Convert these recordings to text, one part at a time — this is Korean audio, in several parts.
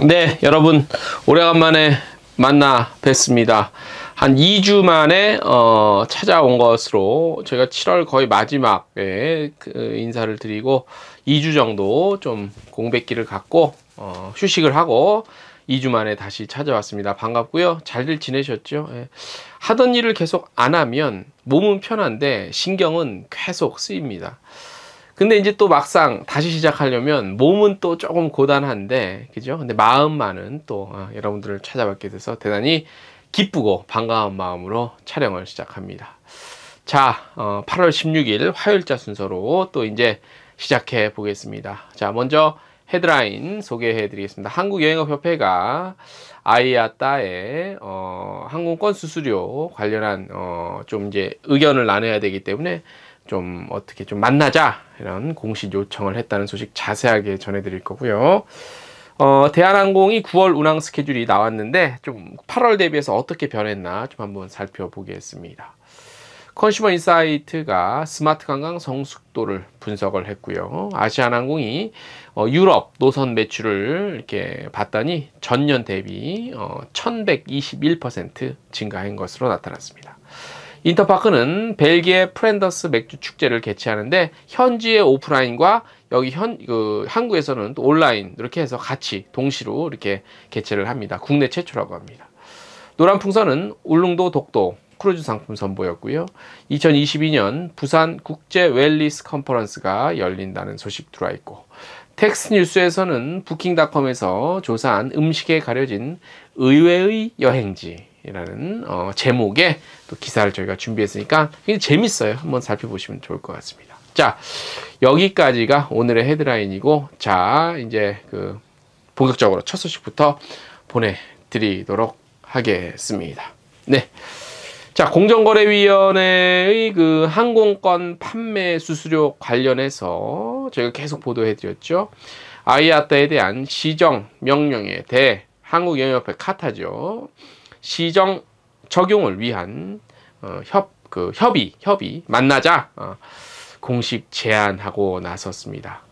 네, 여러분 오래간만에 만나 뵙습니다. 한 2주 만에 찾아온 것으로 저희가 7월 거의 마지막에 인사를 드리고 2주 정도 좀 공백기를 갖고 휴식을 하고 2주 만에 다시 찾아왔습니다. 반갑고요. 잘들 지내셨죠? 예. 하던 일을 계속 안 하면 몸은 편한데 신경은 계속 쓰입니다. 근데 이제 또 막상 다시 시작하려면 몸은 또 조금 고단한데, 그죠? 근데 마음만은 또 여러분들을 찾아뵙게 돼서 대단히 기쁘고 반가운 마음으로 촬영을 시작합니다. 자, 8월 16일 화요일자 순서로 또 이제 시작해 보겠습니다. 자, 먼저 헤드라인 소개해 드리겠습니다. 한국여행업협회가 아이아따의 항공권 수수료 관련한 좀 이제 의견을 나눠야 되기 때문에 좀 어떻게 좀 만나자 이런 공식 요청을 했다는 소식 자세하게 전해드릴 거고요. 대한항공이 9월 운항 스케줄이 나왔는데 좀 8월 대비해서 어떻게 변했나 좀 한번 살펴보겠습니다. 컨슈머 인사이트가 스마트 관광 성숙도를 분석을 했고요. 아시아나항공이 유럽 노선 매출을 이렇게 봤더니 전년 대비 1121% 증가한 것으로 나타났습니다. 인터파크는 벨기에 프렌더스 맥주 축제를 개최하는데 현지의 오프라인과 여기 한국에서는 또 온라인 이렇게 해서 같이 동시로 이렇게 개최를 합니다. 국내 최초라고 합니다. 노란풍선은 울릉도 독도 크루즈 상품 선보였고요. 2022년 부산 국제 웰리스 컨퍼런스가 열린다는 소식 들어와 있고, 텍스뉴스에서는 부킹닷컴에서 조사한 음식에 가려진 의외의 여행지라는 제목의 또 기사를 저희가 준비했으니까 굉장히 재밌어요. 한번 살펴보시면 좋을 것 같습니다. 자, 여기까지가 오늘의 헤드라인이고, 자, 이제 본격적으로 첫 소식부터 보내드리도록 하겠습니다. 네. 자, 공정거래위원회의 항공권 판매 수수료 관련해서 저희가 계속 보도해드렸죠. 아이아따에 대한 시정 명령에 대해 한국여행협회 카타죠. 시정 적용을 위한 협의 만나자 공식 제안하고 나섰습니다.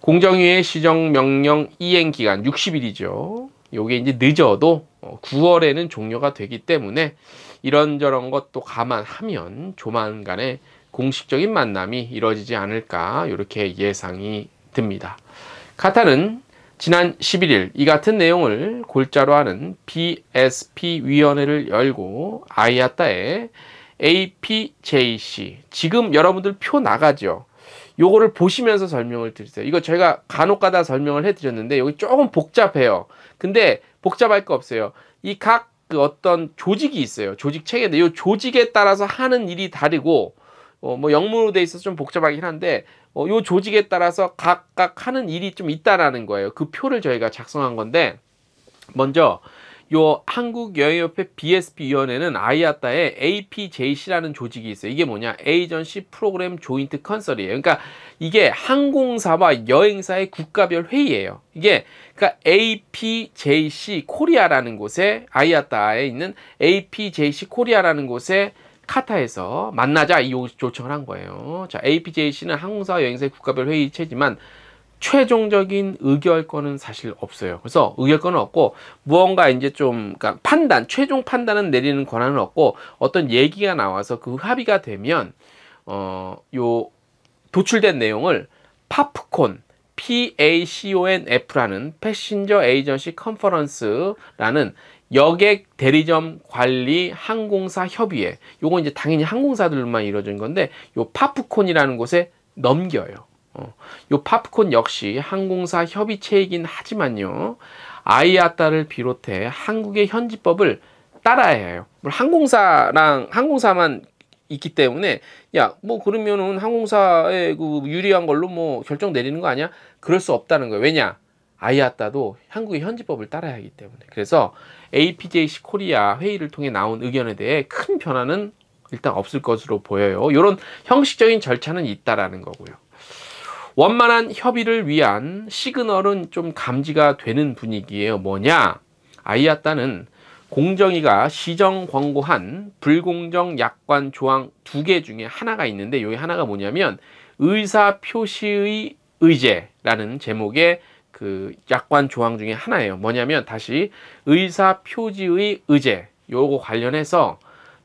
공정위의 시정 명령 이행 기간 60일이죠. 요게 이제 늦어도 9월에는 종료가 되기 때문에 이런저런 것도 감안하면 조만간에 공식적인 만남이 이루어지지 않을까 이렇게 예상이 듭니다. 카타는 지난 11일 이 같은 내용을 골자로 하는 BSP 위원회를 열고 아이아따의 APJC, 지금 여러분들 표 나가죠. 요거를 보시면서 설명을 드리세요. 이거 저희가 간혹가다 설명을 해드렸는데 여기 조금 복잡해요. 근데 복잡할 거 없어요. 이 각 어떤 조직이 있어요. 조직 체계인데 이 조직에 따라서 하는 일이 다르고 뭐 영문으로 돼 있어서 좀 복잡하긴 한데 이 조직에 따라서 각각 하는 일이 좀 있다라는 거예요. 그 표를 저희가 작성한 건데, 먼저 요 한국여행협회 BSP 위원회는 아이아따에 APJC라는 조직이 있어요. 이게 뭐냐? 에이전시 프로그램 조인트 컨설이에요. 그러니까 이게 항공사와 여행사의 국가별 회의예요. 이게 그러니까 APJC 코리아라는 곳에, 아이아따에 있는 APJC 코리아라는 곳에 카타에서 만나자 이 요청을 한 거예요. 자, APJC는 항공사와 여행사의 국가별 회의체지만 최종적인 의결권은 사실 없어요. 그래서 의결권은 없고 무언가 이제 좀 그러니까 최종 판단은 내리는 권한은 없고, 어떤 얘기가 나와서 그 합의가 되면 요 도출된 내용을 파프콘 PACONF라는 패신저 에이전시 컨퍼런스라는 여객 대리점 관리 항공사 협의회, 요건 이제 당연히 항공사들만 이루어진 건데 요 파프콘이라는 곳에 넘겨요. 요 파프콘 역시 항공사 협의체이긴 하지만요, 아이아따를 비롯해 한국의 현지법을 따라야 해요. 항공사만 있기 때문에 야, 뭐 그러면은 항공사에 유리한 걸로 뭐 결정 내리는 거 아니야? 그럴 수 없다는 거예요. 왜냐? 아이아따도 한국의 현지법을 따라야 하기 때문에. 그래서 APJC 코리아 회의를 통해 나온 의견에 대해 큰 변화는 일단 없을 것으로 보여요. 이런 형식적인 절차는 있다라는 거고요. 원만한 협의를 위한 시그널은 좀 감지가 되는 분위기예요. 뭐냐? 아이아따는 공정위가 시정 권고한 불공정 약관 조항 2개 중에 하나가 있는데, 여기 하나가 뭐냐면 의사 표시의 의제라는 제목의 그 약관 조항 중에 하나예요. 뭐냐면 다시 의사 표지의 의제 요거 관련해서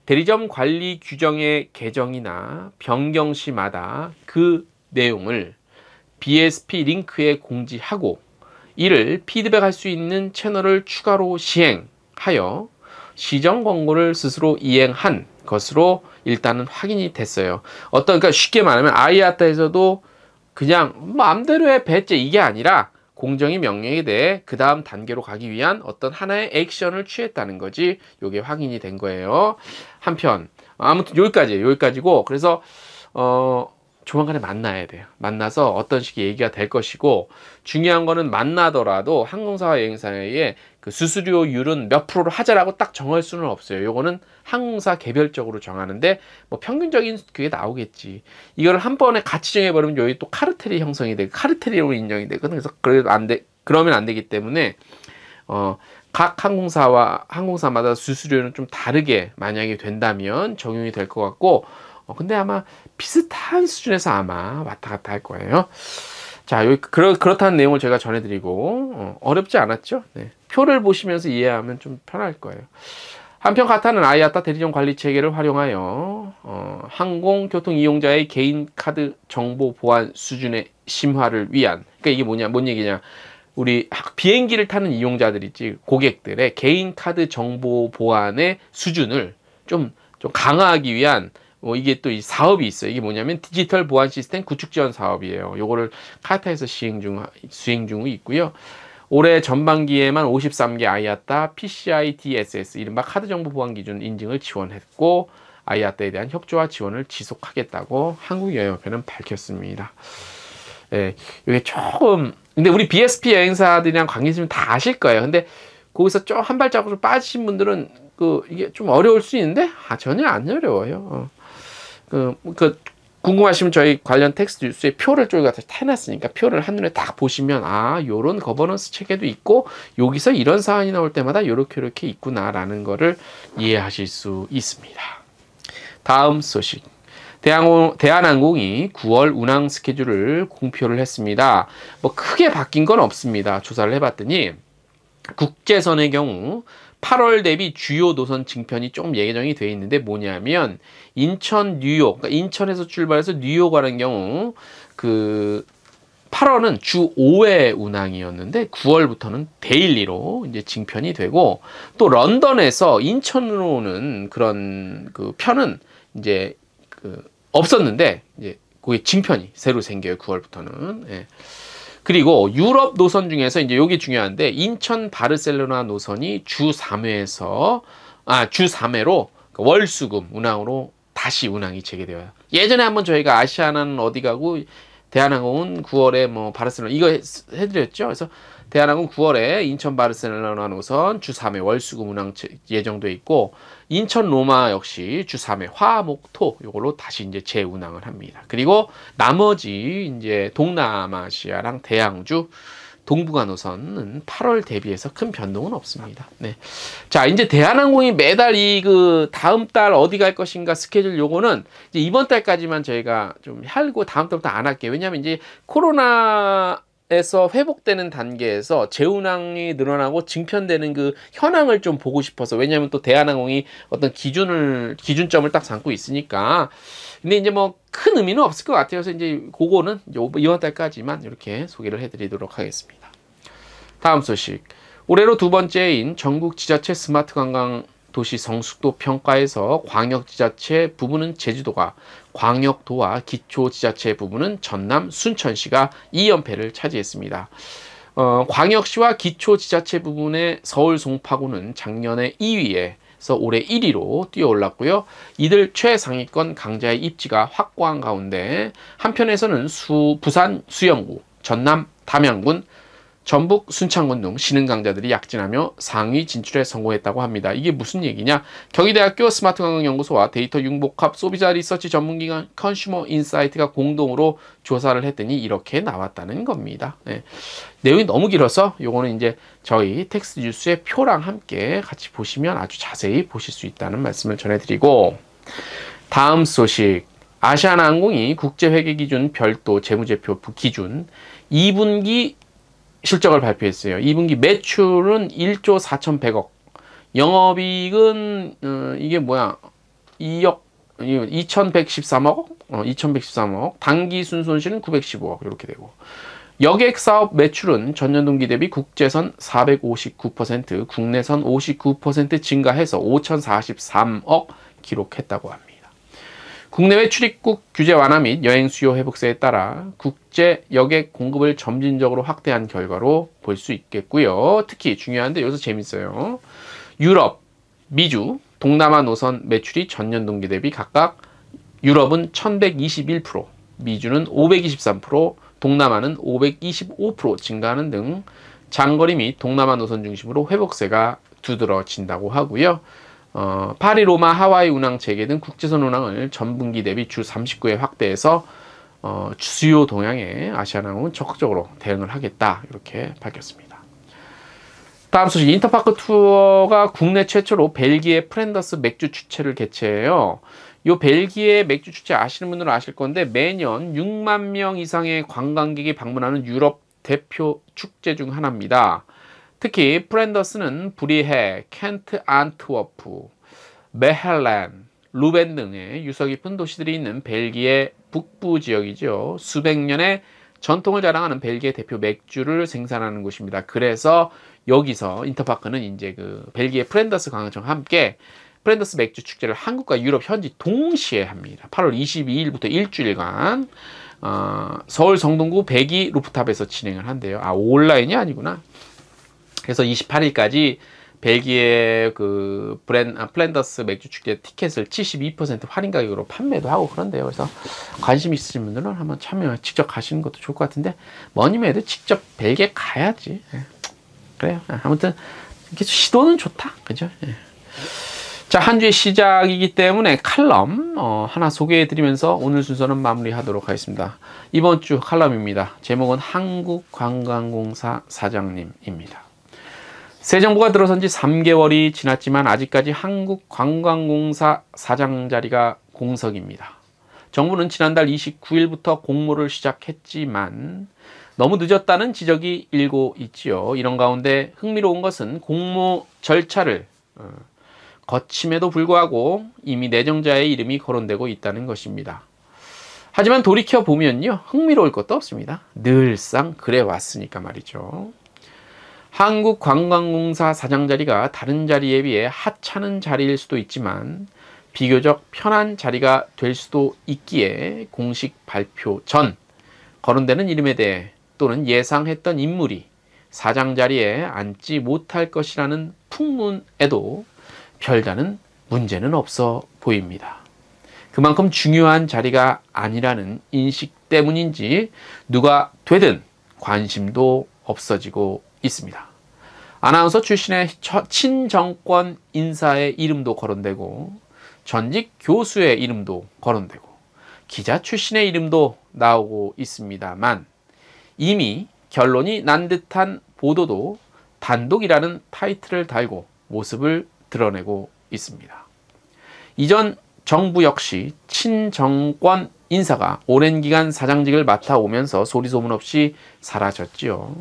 대리점 관리 규정의 개정이나 변경 시마다 그 내용을 BSP 링크에 공지하고 이를 피드백할 수 있는 채널을 추가로 시행하여 시정 권고를 스스로 이행한 것으로 일단은 확인이 됐어요. 그러니까 쉽게 말하면 아이아따에서도 그냥 마음대로의 배째 이게 아니라 공정위 명령에 대해 그 다음 단계로 가기 위한 어떤 하나의 액션을 취했다는 거지. 요게 확인이 된 거예요. 한편 아무튼 여기까지고 그래서 조만간에 만나야 돼요. 만나서 어떤 식의 얘기가 될 것이고 중요한 거는 만나더라도 항공사와 여행사의 그 수수료율은 몇 프로로 하자라고 딱 정할 수는 없어요. 요거는 항공사 개별적으로 정하는데 뭐 평균적인 그게 나오겠지. 이걸 한 번에 같이 정해버리면 여기 또 카르텔이 형성이 되고 카르텔이라고 인정이 되거든. 그래서 그러면 안 되기 때문에 각 항공사마다 수수료는 좀 다르게 만약에 된다면 적용이 될 것 같고 근데 아마 비슷한 수준에서 아마 왔다 갔다 할 거예요. 자, 여기 그렇다는 내용을 제가 전해드리고 어렵지 않았죠? 네. 표를 보시면서 이해하면 좀 편할 거예요. 한편 카타는 아이아따 대리점 관리 체계를 활용하여 항공교통 이용자의 개인 카드 정보 보안 수준의 심화를 위한 그러니까 이게 뭔 얘기냐? 우리 비행기를 타는 이용자들 있지 고객들의 개인 카드 정보 보안의 수준을 좀 강화하기 위한 이게 또 이 사업이 있어요. 이게 뭐냐면 디지털 보안 시스템 구축 지원 사업이에요. 요거를 카타에서 수행 중에 있고요. 올해 전반기에만 53개 아이아따 PCI DSS 이른바 카드 정보 보안 기준 인증을 지원했고 아이아따에 대한 협조와 지원을 지속하겠다고 한국여행협회는 밝혔습니다. 예, 이게 조금 근데 우리 BSP 여행사들이랑 관계 있으면 다 아실 거예요. 근데 거기서 좀 한 발자국으로 빠지신 분들은 이게 좀 어려울 수 있는데 전혀 안 어려워요. 궁금하시면 저희 관련 텍스트 뉴스에 표를 저희가 해놨으니까 표를 한눈에 딱 보시면 요런 거버넌스 체계도 있고 여기서 이런 사안이 나올 때마다 요렇게 있구나라는 거를 이해하실 수 있습니다. 다음 소식. 대한항공이 9월 운항 스케줄을 공표를 했습니다. 뭐 크게 바뀐 건 없습니다. 조사를 해봤더니 국제선의 경우 8월 대비 주요 노선 증편이 좀 예정이 되어 있는데 뭐냐면 인천, 뉴욕, 그러니까 인천에서 출발해서 뉴욕 가는 경우 8월은 주 5회 운항이었는데 9월부터는 데일리로 이제 증편이 되고 또 런던에서 인천으로 오는 그런 편은 이제 없었는데 이제 거기 증편이 새로 생겨요. 9월부터는. 예. 그리고 유럽 노선 중에서 이제 여기 중요한데 인천 바르셀로나 노선이 주 3회로 월수금 운항으로 다시 운항이 재개되어요. 예전에 한번 저희가 아시아나는 어디 가고 대한항공은 9월에 바르셀로나 이거 해드렸죠. 그래서 대한항공 9월에 인천 바르셀로나 노선 주 3회 월수금 운항 예정돼 있고 인천 로마 역시 주 3회 화, 목, 토 요걸로 다시 이제 재운항을 합니다. 그리고 나머지 이제 동남아시아랑 대양주 동북아 노선은 8월 대비해서 큰 변동은 없습니다. 네. 자, 이제 대한항공이 매달 다음 달 어디 갈 것인가 스케줄 요거는 이제 이번 달까지만 저희가 좀 하고 다음 달부터 안 할게요. 왜냐면 이제 코로나에서 회복되는 단계에서 재운항이 늘어나고 증편되는 그 현황을 좀 보고 싶어서 왜냐면 또 대한항공이 어떤 기준점을 딱 삼고 있으니까 근데 이제 큰 의미는 없을 것 같아요. 그래서 이제 그거는 이번 달까지만 이렇게 소개를 해드리도록 하겠습니다. 다음 소식. 올해로 두 번째인 전국 지자체 스마트 관광 도시 성숙도 평가에서 광역 지자체 부분은 제주도가, 광역도와 기초 지자체 부분은 전남 순천시가 2연패를 차지했습니다. 광역시와 기초 지자체 부분의 서울 송파구는 작년에 2위에 올해 1위로 뛰어올랐고요. 이들 최상위권 강자의 입지가 확고한 가운데 한편에서는 부산 수영구, 전남 담양군, 전북 순창군 등 신흥 강자들이 약진하며 상위 진출에 성공했다고 합니다. 이게 무슨 얘기냐? 경희대학교 스마트관광연구소와 데이터 융복합 소비자 리서치 전문기관 컨슈머 인사이트가 공동으로 조사를 했더니 이렇게 나왔다는 겁니다. 네. 내용이 너무 길어서 요거는 이제 저희 텍스트 뉴스의 표랑 함께 같이 보시면 아주 자세히 보실 수 있다는 말씀을 전해드리고 다음 소식. 아시아나항공이 국제회계기준 별도 재무제표 기준 2분기 실적을 발표했어요. 2분기 매출은 1조 4,100억, 영업이익은 이게 뭐야 2억 2,113억, 2,113억, 당기 순손실은 915억 이렇게 되고, 여객 사업 매출은 전년 동기 대비 국제선 459%, 국내선 59% 증가해서 5,043억 기록했다고 합니다. 국내외 출입국 규제 완화 및 여행 수요 회복세에 따라 국제 여객 공급을 점진적으로 확대한 결과로 볼 수 있겠고요. 특히 중요한데 여기서 재밌어요. 유럽, 미주, 동남아 노선 매출이 전년 동기 대비 각각 유럽은 1121%, 미주는 523%, 동남아는 525% 증가하는 등 장거리 및 동남아 노선 중심으로 회복세가 두드러진다고 하고요. 파리, 로마, 하와이 운항 재개 등 국제선 운항을 전분기 대비 주 39회 확대해서 수요 동향에 아시아나항공은 적극적으로 대응을 하겠다 이렇게 밝혔습니다. 다음 소식, 인터파크 투어가 국내 최초로 벨기에 프렌더스 맥주 축제를 개최해요. 이 벨기에 맥주 축제 아시는 분들은 아실 건데 매년 6만 명 이상의 관광객이 방문하는 유럽 대표 축제 중 하나입니다. 특히 프렌더스는 브리헤, 켄트, 안트워프, 메헬렌, 루벤 등의 유서 깊은 도시들이 있는 벨기에 북부 지역이죠. 수백 년의 전통을 자랑하는 벨기에 대표 맥주를 생산하는 곳입니다. 그래서 여기서 인터파크는 이제 그 벨기에 프렌더스 관광청과 함께 프렌더스 맥주 축제를 한국과 유럽 현지 동시에 합니다. 8월 22일부터 일주일간 서울 성동구 백이 루프탑에서 진행을 한대요. 아, 온라인이 아니구나. 그래서 28일까지 벨기에 그 플랜더스 맥주 축제 티켓을 72% 할인 가격으로 판매도 하고 그런데요. 그래서 관심 있으신 분들은 한번 직접 가시는 것도 좋을 것 같은데, 뭐니면 해도 직접 벨기에 가야지. 그래요. 아무튼 이렇게 시도는 좋다. 그죠? 자, 한 주의 시작이기 때문에 칼럼 하나 소개해 드리면서 오늘 순서는 마무리하도록 하겠습니다. 이번 주 칼럼입니다. 제목은 한국관광공사 사장님입니다. 새 정부가 들어선 지 3개월이 지났지만 아직까지 한국관광공사 사장 자리가 공석입니다. 정부는 지난달 29일부터 공모를 시작했지만 너무 늦었다는 지적이 일고 있지요. 이런 가운데 흥미로운 것은 공모 절차를 거침에도 불구하고 이미 내정자의 이름이 거론되고 있다는 것입니다. 하지만 돌이켜보면요, 흥미로울 것도 없습니다. 늘상 그래 왔으니까 말이죠. 한국관광공사 사장 자리가 다른 자리에 비해 하찮은 자리일 수도 있지만 비교적 편한 자리가 될 수도 있기에 공식 발표 전 거론되는 이름에 대해 또는 예상했던 인물이 사장 자리에 앉지 못할 것이라는 풍문에도 별다른 문제는 없어 보입니다. 그만큼 중요한 자리가 아니라는 인식 때문인지 누가 되든 관심도 없어지고 있습니다. 아나운서 출신의 친정권 인사의 이름도 거론되고 전직 교수의 이름도 거론되고 기자 출신의 이름도 나오고 있습니다만 이미 결론이 난 듯한 보도도 단독이라는 타이틀을 달고 모습을 드러내고 있습니다. 이전 정부 역시 친정권 인사가 오랜 기간 사장직을 맡아오면서 소리소문 없이 사라졌지요.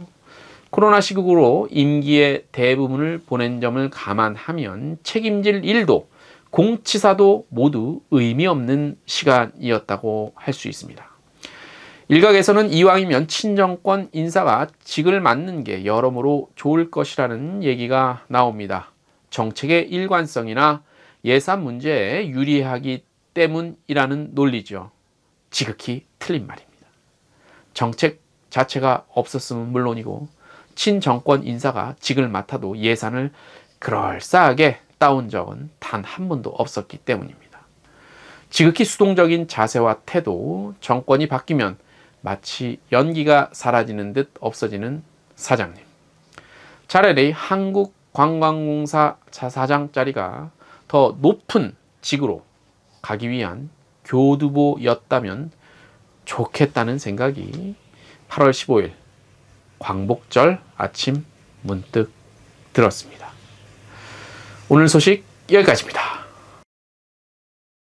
코로나 시국으로 임기의 대부분을 보낸 점을 감안하면 책임질 일도 공치사도 모두 의미 없는 시간이었다고 할 수 있습니다. 일각에서는 이왕이면 친정권 인사가 직을 맡는 게 여러모로 좋을 것이라는 얘기가 나옵니다. 정책의 일관성이나 예산 문제에 유리하기 때문이라는 논리죠. 지극히 틀린 말입니다. 정책 자체가 없었으면 물론이고 친정권 인사가 직을 맡아도 예산을 그럴싸하게 따온 적은 단 한 번도 없었기 때문입니다. 지극히 수동적인 자세와 태도, 정권이 바뀌면 마치 연기가 사라지는 듯 없어지는 사장님. 차라리 한국관광공사 사장 자리가 더 높은 직으로 가기 위한 교두보였다면 좋겠다는 생각이 8월 15일 광복절 아침 문득 들었습니다. 오늘 소식 여기까지입니다.